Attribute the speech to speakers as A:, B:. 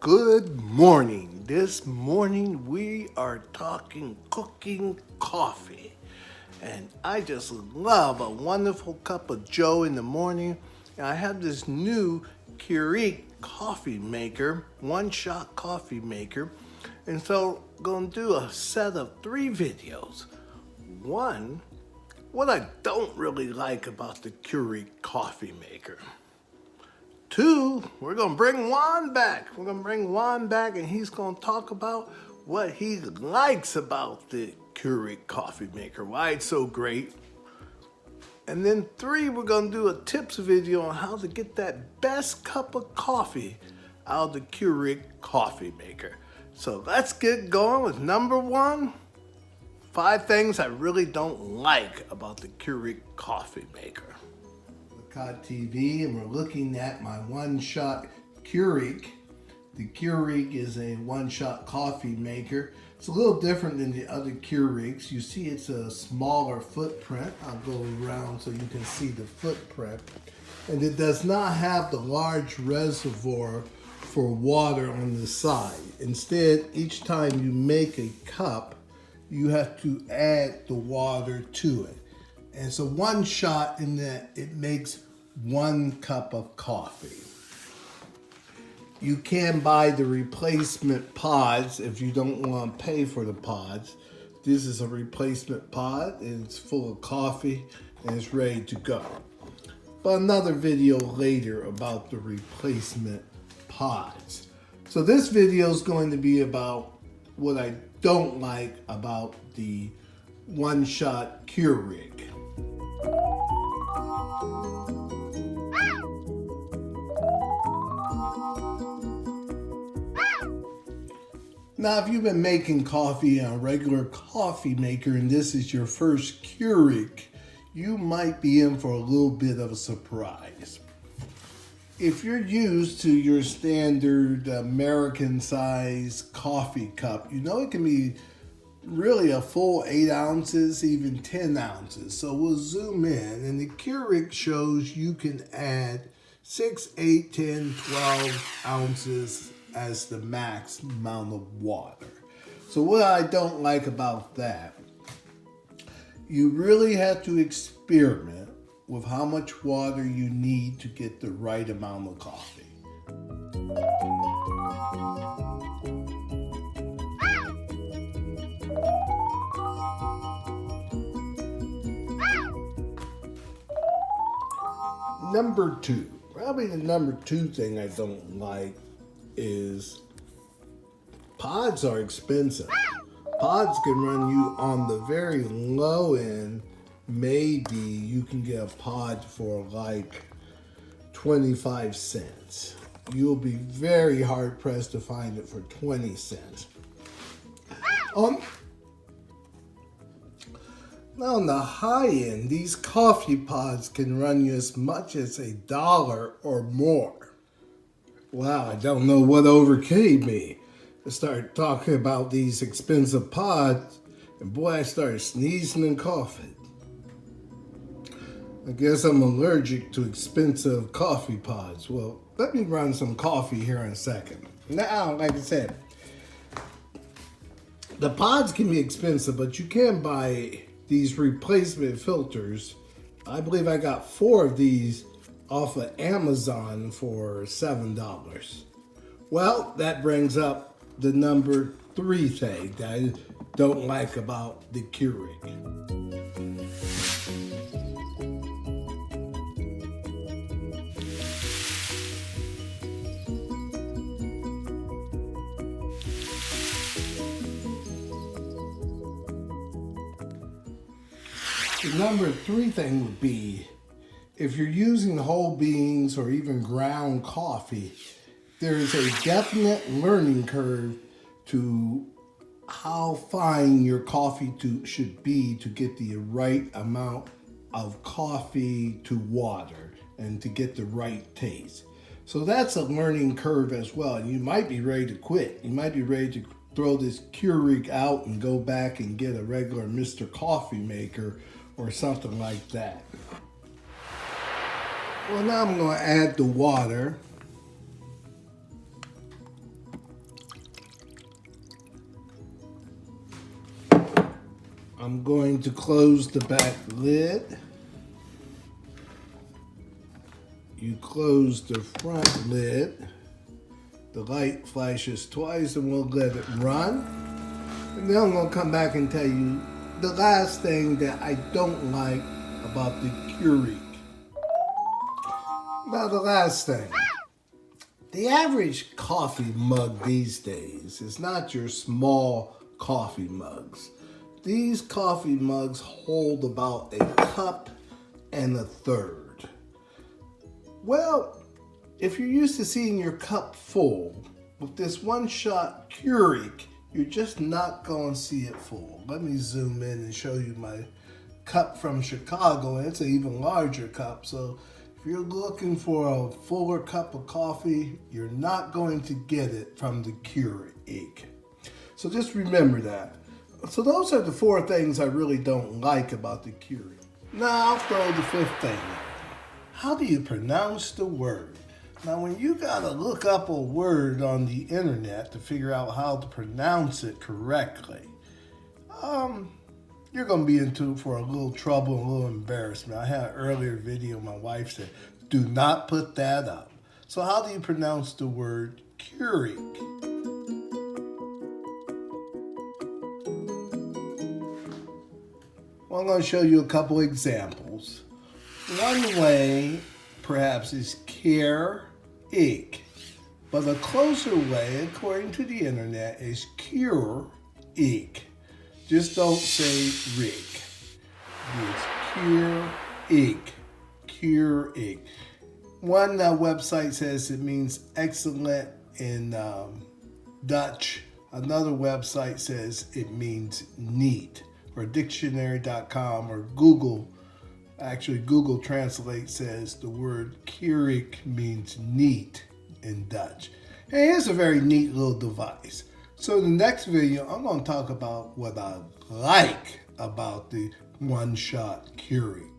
A: Good morning. This morning we are talking cooking coffee. And I just love a wonderful cup of joe in the morning. And I have this new Keurig coffee maker, one-shot coffee maker. And so I'm going to do a set of 3 videos. One, what I don't really like about the Keurig coffee maker. 2, we're going to bring Juan back. We're going to bring Juan back and he's going to talk about what he likes about the Keurig coffee maker, why it's so great. And then 3, we're going to do a tips video on how to get that best cup of coffee out of the Keurig coffee maker. So let's get going with number 1. 5 things I really don't like about the Keurig coffee maker. TV, and we're looking at my one-shot Keurig. The Keurig is a one-shot coffee maker. It's a little different than the other Keurigs. You see it's a smaller footprint. I'll go around so you can see the footprint. And it does not have the large reservoir for water on the side. Instead, each time you make a cup, you have to add the water to it. And so one shot in that it makes 1 cup of coffee. You can buy the replacement pods if you don't want to pay for the pods. This is a replacement pod and it's full of coffee and it's ready to go. But another video later about the replacement pods. So this video is going to be about what I don't like about the one-shot Keurig. Now, if you've been making coffee in a regular coffee maker and this is your first Keurig, you might be in for a little bit of a surprise. If you're used to your standard American size coffee cup, you know it can be really a full 8 ounces, even 10 ounces. So we'll zoom in and the Keurig shows you can add 6, 8, 10, 12 ounces as the max amount of water. So what I don't like about that, you really have to experiment with how much water you need to get the right amount of coffee. Number 2, probably the number 2 thing I don't like is pods are expensive. Pods can run you on the very low end. Maybe you can get a pod for like 25 cents. You'll be very hard pressed to find it for 20 cents. Now on the high end, these coffee pods can run you as much as $1 or more. Wow, I don't know what overcame me. I started talking about these expensive pods, and boy, I started sneezing and coughing. I guess I'm allergic to expensive coffee pods. Well, let me run some coffee here in a second. Now, like I said, the pods can be expensive, but you can buy these replacement filters. I believe I got 4 of these off of Amazon for $7. Well, that brings up the number 3 thing that I don't like about the Keurig. The number 3 thing would be, if you're using whole beans or even ground coffee, there is a definite learning curve to how fine your coffee should be to get the right amount of coffee to water and to get the right taste. So that's a learning curve as well. You might be ready to quit. You might be ready to throw this Keurig out and go back and get a regular Mr. Coffee maker or something like that. Well, now I'm going to add the water. I'm going to close the back lid. You close the front lid. The light flashes twice and we'll let it run. And then I'm going to come back and tell you the last thing that I don't like about the Keurig. Now the last thing. The average coffee mug these days is not your small coffee mugs. These coffee mugs hold about a cup and a third. Well, if you're used to seeing your cup full, with this one-shot Keurig, you're just not going to see it full. Let me zoom in and show you my cup from Chicago, and it's an even larger cup. So if you're looking for a fuller cup of coffee, you're not going to get it from the Keurig. So just remember that. So those are the 4 things I really don't like about the Keurig. Now I'll throw the 5th thing. How do you pronounce the word? Now when you gotta look up a word on the internet to figure out how to pronounce it correctly, you're gonna be into for a little trouble and a little embarrassment. I had an earlier video, my wife said, do not put that up. So how do you pronounce the word Keurig? Well, I'm going to show you a couple examples. One way, perhaps, is Keurig, but a closer way, according to the internet, is Keurig. Just don't say rig. It's Keurig. Keurig. One website says it means excellent in Dutch. Another website says it means neat. Or dictionary.com or Google. Actually, Google Translate says the word Keurig means neat in Dutch. And here's a very neat little device. So in the next video, I'm going to talk about what I like about the one-shot Keurig.